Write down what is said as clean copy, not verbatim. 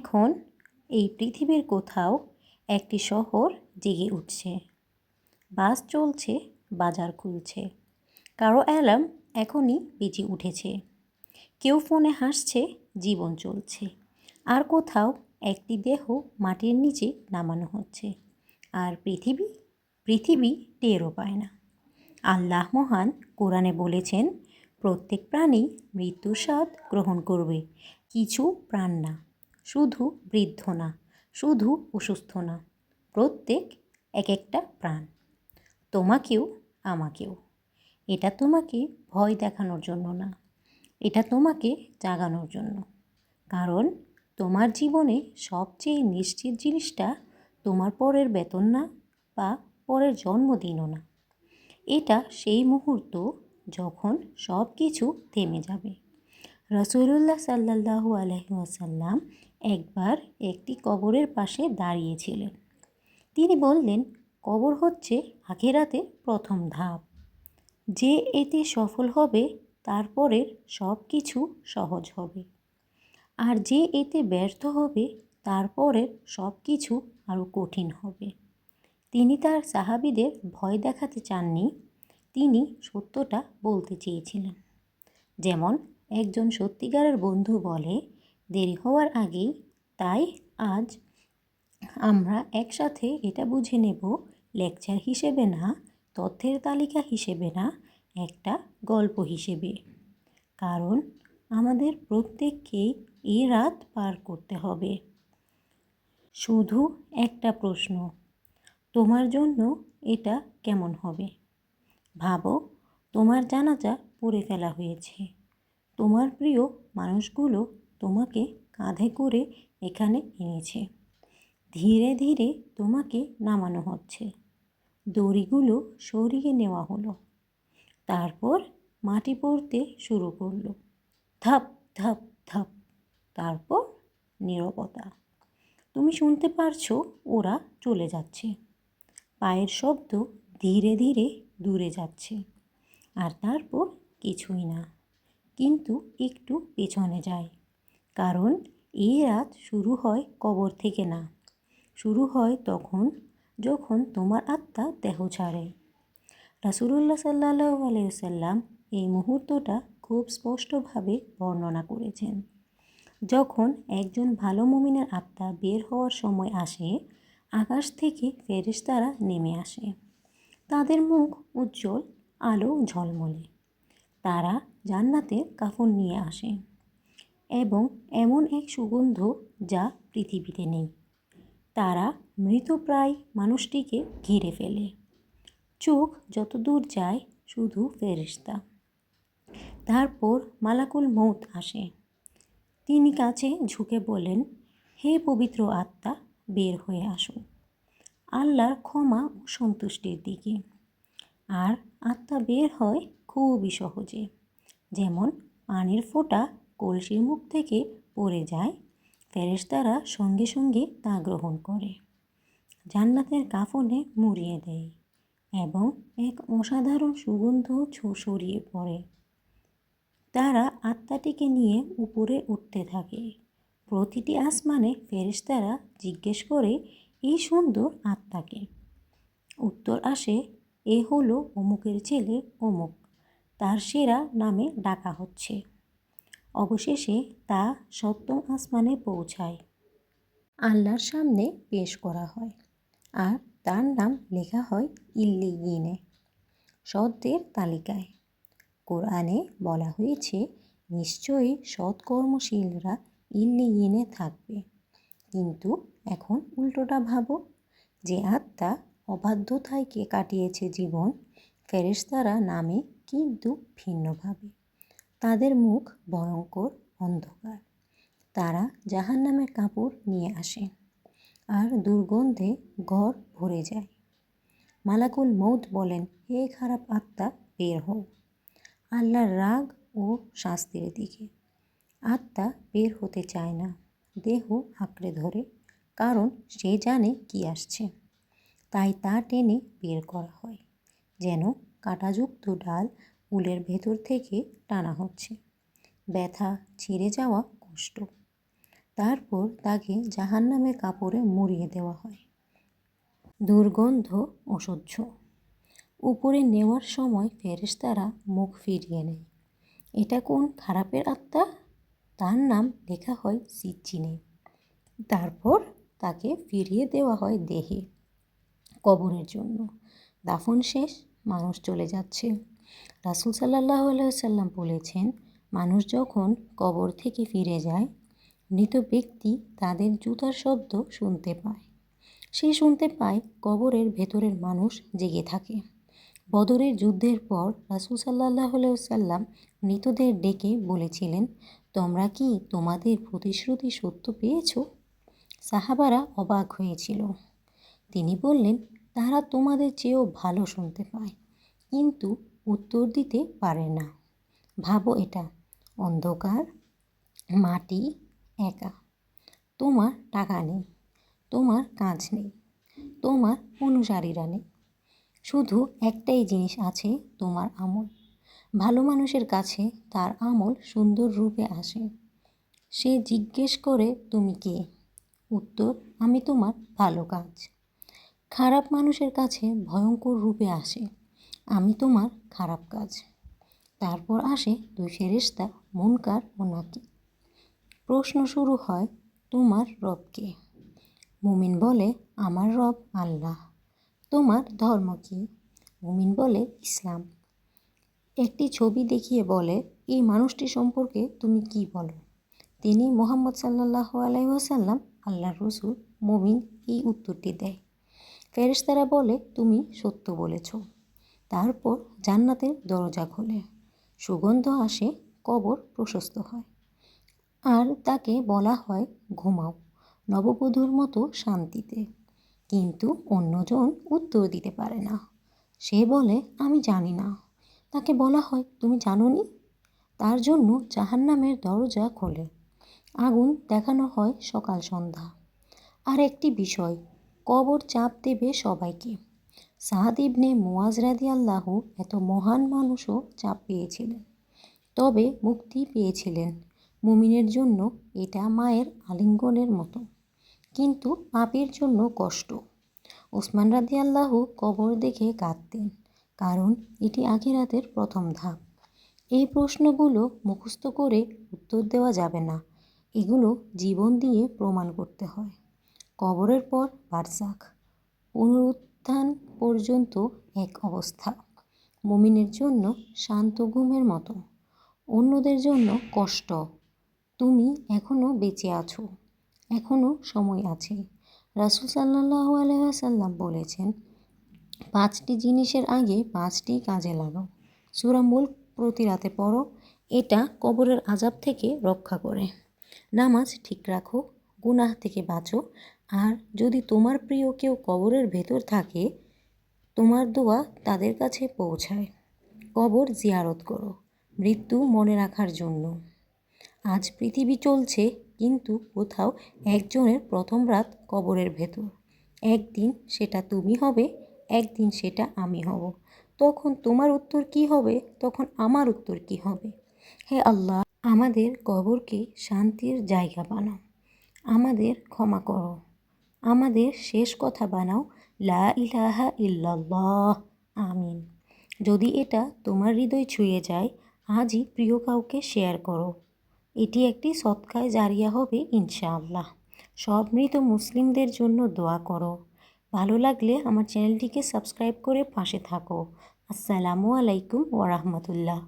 এখন এই পৃথিবীর কোথাও একটি শহর জেগে উঠছে। বাস চলছে, বাজার খুলছে, কারো অ্যালার্ম এখনই বেজে উঠেছে। কেউ ফোনে হাসছে, জীবন চলছে। আর কোথাও একটি দেহ মাটির নিচে নামানো হচ্ছে। আর পৃথিবী টেরও পায় না। আল্লাহ মহান কোরআনে বলেছেন, প্রত্যেক প্রাণী মৃত্যুর স্বাদ গ্রহণ করবে, কিছু প্রাণ না, শুধু বৃদ্ধ না, শুধু অসুস্থ না, প্রত্যেক এক একটা প্রাণ, তোমাকেও আমাকেও। এটা তোমাকে ভয় দেখানোর জন্য না, এটা তোমাকে জাগানোর জন্য। কারণ তোমার জীবনে সবচেয়ে নিশ্চিত জিনিসটা তোমার পরের বেতন না বা পরের জন্মদিনও না। এটা সেই মুহূর্ত যখন সব কিছু থেমে যাবে। রাসূলুল্লাহ সাল্লাল্লাহু আলাইহি ওয়াসাল্লাম একবার একটি কবরের পাশে দাঁড়িয়েছিলেন। তিনি বললেন, কবর হচ্ছে আখিরাতের প্রথম ধাপ। যে এতে সফল হবে তারপরের সব কিছু সহজ হবে। আর যে এতে ব্যর্থ হবে তারপরের সব কিছু আরও কঠিন হবে। তিনি তার সাহাবীদের ভয় দেখাতে চাননি, তিনি সত্যটা বলতে চেয়েছিলেন। যেমন একজন সত্যিকারের বন্ধু বলে, দেরি হওয়ার আগেই, তাই আজ আমরা একসাথে এটা বুঝে নেব, লেকচার হিসেবে না, তথ্যের তালিকা হিসেবে না, একটা গল্প হিসেবে। কারণ আমাদের প্রত্যেককেই এই রাত পার করতে হবে। শুধু একটা প্রশ্ন, তোমার জন্য এটা কেমন হবে? ভাবো, তোমার জানাজা পড়ে ফেলা হয়েছে। তোমার প্রিয় মানুষগুলো তোমাকে কাঁধে করে এখানে এনেছে। ধীরে ধীরে তোমাকে নামানো হচ্ছে। দড়িগুলো সরিয়ে নেওয়া হলো। তারপর মাটি পড়তে শুরু করলো। ধাপ ধাপ ধাপ। তারপর নীরবতা। তুমি শুনতে পারছো ওরা চলে যাচ্ছে। পায়ের শব্দ ধীরে ধীরে দূরে যাচ্ছে। আর তারপর কিছুই না, কিন্তু একটু পেছনে যায়। কারণ এই রাত শুরু হয় কবর থেকে না, শুরু হয় তখন যখন তোমার আত্মা দেহ ছাড়ে। রাসূলুল্লাহ সাল্লাল্লাহু আলাইহি ওয়াসাল্লাম এই মুহূর্তটা খুব স্পষ্টভাবে বর্ণনা করেছেন। যখন একজন ভালো মুমিনের আত্মা বের হওয়ার সময় আসে, আকাশ থেকে ফেরেশতারা নেমে আসে। তাদের মুখ উজ্জ্বল, আলো ঝলমলে। তারা জান্নাতের কাফন নিয়ে আসে এবং এমন এক সুগন্ধ যা পৃথিবীতে নেই। তারা মৃতপ্রায় মানুষটিকে ঘিরে ফেলে। চোখ যত দূর যায় শুধু ফেরেশতা। তারপর মালাকুল মউত আসে। তিনি কাছে ঝুঁকে বলেন, হে পবিত্র আত্মা, বের হয়ে আসো আল্লাহর ক্ষমা ও সন্তুষ্টির দিকে। আর আত্মা বের হয় খুবই সহজে, যেমন পানির ফোঁটা কলসির মুখ থেকে পড়ে যায়, ফেরেশতারা সঙ্গে সঙ্গে তা গ্রহণ করে, জান্নাতের কাফনে মুড়িয়ে দেয় এবং এক অসাধারণ সুগন্ধ ছড়িয়ে পড়ে। তারা আত্মাটিকে নিয়ে উপরে উঠতে থাকে। প্রতিটি আসমানে ফেরেশতারা জিজ্ঞেস করে, এই সুন্দর আত্মাকে? উত্তর আসে, এ হলো অমুকের ছেলে অমুক, তার সেরা নামে ডাকা হচ্ছে। অবশেষে তা সপ্তম আসমানে পৌঁছায়। আল্লাহর সামনে পেশ করা হয় আর তার নাম লেখা হয় ইল্লিয়িনে, সৎদের তালিকায়। কোরআনে বলা হয়েছে, নিশ্চয়ই সৎকর্মশীলরা ইল্লিয়িনে থাকবে। কিন্তু এখন উল্টোটা ভাবো, যে আত্মা অবাধ্যতায় কাটিয়েছে জীবন, ফেরেশতারা নামে কিন্তু ভিন্নভাবে। তাদের মুখ ভয়ঙ্কর অন্ধকার। তারা জাহান্নামের কাপড় নিয়ে আসে আর দুর্গন্ধে ঘর ভরে যায়। মালাকুল মউত বলেন, হে খারাপ আত্মা, বের হও আল্লাহর রাগ ও শাস্তির দিকে। আত্মা বের হতে চায় না, দেহ আঁকড়ে ধরে, কারণ সে জানে কি আসছে। তাই তা টেনে বের করা হয়, যেন কাঁটাযুক্ত ডাল উলের ভেতর থেকে টানা হচ্ছে। ব্যথা, ছিঁড়ে যাওয়া কষ্ট। তারপর তাকে জাহান্নামের কাপড়ে মুড়িয়ে দেওয়া হয়। দুর্গন্ধ অসহ্য। উপরে নেওয়ার সময় ফেরেশতারা মুখ ফিরিয়ে নেয়। এটা কোন খারাপের আত্মা? তার নাম লেখা হয় সিজ্জিনে। তারপর তাকে ফিরিয়ে দেওয়া হয় দেহে কবরের জন্য। দাফন শেষ, মানুষ চলে যাচ্ছে। রাসূল সাল্লাল্লাহু আলাইহি ওয়াসাল্লাম বলেছেন, মানুষ যখন কবর থেকে ফিরে যায়, মৃত ব্যক্তি তাদের জুতার শব্দ শুনতে পায়। সে শুনতে পায় কবরের ভেতরের মানুষ জেগে থাকে। বদরের যুদ্ধের পর রাসূল সাল্লাল্লাহু আলাইহি ওয়াসাল্লাম মৃতদের ডেকে বলেছিলেন, তোমরা কি তোমাদের প্রতিশ্রুতি সত্য পেয়েছ? সাহাবারা অবাক হয়েছিল। তিনি বললেন, তারা তোমাদের চেয়েও ভালো শুনতে পায়, কিন্তু উত্তর দিতে পারে না। ভাবো এটা, অন্ধকার, মাটি, একা। তোমার টাকা নেই, তোমার কাজ নেই, তোমার অনুসারীরা নেই। শুধু একটাই জিনিস আছে, তোমার আমল। ভালো মানুষের কাছে তার আমল সুন্দর রূপে আসে। সে জিজ্ঞেস করে, তুমি কে? উত্তর, আমি তোমার ভালো কাজ। খারাপ মানুষের কাছে ভয়ঙ্কর রূপে আসে, আমি তোমার খারাপ কাজ। তারপর আসে দুই ফেরেশতা, মুনকার ও নাকির। প্রশ্ন শুরু হয়, তোমার রব কে? মুমিন বলে, আমার রব আল্লাহ। তোমার ধর্ম কী? মুমিন বলে, ইসলাম। একটি ছবি দেখিয়ে বলে, এই মানুষটি সম্পর্কে তুমি কি বলো? তিনি মুহাম্মদ সাল্লাল্লাহু আলাইহি ওয়াসাল্লাম, আল্লাহর রাসূল। মুমিন এই উত্তরটি দেয়। ফেরেশতারা বলে, তুমি সত্য বলেছ। তারপর জান্নাতের দরজা খোলে, সুগন্ধ আসে, কবর প্রশস্ত হয়। আর তাকে বলা হয়, ঘুমাও নববধূর মতো শান্তিতে। কিন্তু অন্যজন উত্তর দিতে পারে না। সে বলে, আমি জানি না। তাকে বলা হয়, তুমি জানোনি? তার জন্য জাহান্নামের দরজা খোলে, আগুন দেখানো হয় সকাল সন্ধ্যা। আর একটি বিষয়, কবর চাপ দেবে সবাইকে। সাদ ইবনে মুআজ রাদিয়াল্লাহু এত মহান মানুষও চাপ পেয়েছিলেন, তবে মুক্তি পেয়েছিলেন। মুমিনের জন্য এটা মায়ের আলিঙ্গনের মতো, কিন্তু পাপীর জন্য কষ্ট। ওসমান রাদিয়াল্লাহু কবর দেখে কাঁদতেন, কারণ এটি আখিরাতের প্রথম ধাপ। এই প্রশ্নগুলো মুখস্থ করে উত্তর দেওয়া যাবে না, এগুলো জীবন দিয়ে প্রমাণ করতে হয়। কবরের পর বারজাখ, পুনরুত্থান পর্যন্ত এক অবস্থা। মুমিনের জন্য শান্ত ঘুমের মতো, অন্যদের জন্য কষ্ট। তুমি এখনও বেঁচে আছো, এখনও সময় আছে। রাসূল সাল্লাল্লাহু আলাইহি ওয়াসাল্লাম বলেছেন, 5টি জিনিসের আগে 5টি কাজে লাগাও। সূরা মুলক প্রতি রাতে পড়ো, এটা কবরের আযাব থেকে রক্ষা করে। নামাজ ঠিক রাখো, গুনাহ থেকে বাঁচো। আর যদি তোমার প্রিয় কেউ কবরের ভেতর থাকে, তোমার দোয়া তাদের কাছে পৌঁছায়। কবর জিয়ারত করো, মৃত্যু মনে রাখার জন্য। আজ পৃথিবী চলছে, কিন্তু কোথাও একজনের প্রথম রাত কবরের ভেতর। একদিন সেটা তুমি হবে, একদিন সেটা আমি হব। তখন তোমার উত্তর কি হবে, তখন আমার উত্তর কি হবে? হে আল্লাহ, আমাদের কবরকে শান্তির জায়গা বানাও, আমাদের ক্ষমা করো, আমাদের শেষ কথা বানাও, লা ইলাহা ইল্লাল্লাহ, আমিন। যদি এটা তোমার হৃদয় ছুঁয়ে যায়, আজই প্রিয় কাউকে শেয়ার করো। এটি একটি সদকায়ে জারিয়া হবে ইনশাআল্লাহ। সব মৃত মুসলিমদের জন্য দোয়া করো। ভালো লাগলে আমার চ্যানেলটিকে সাবস্ক্রাইব করে পাশে থাকো। আসসালামু আলাইকুম ওয়া রাহমাতুল্লাহ।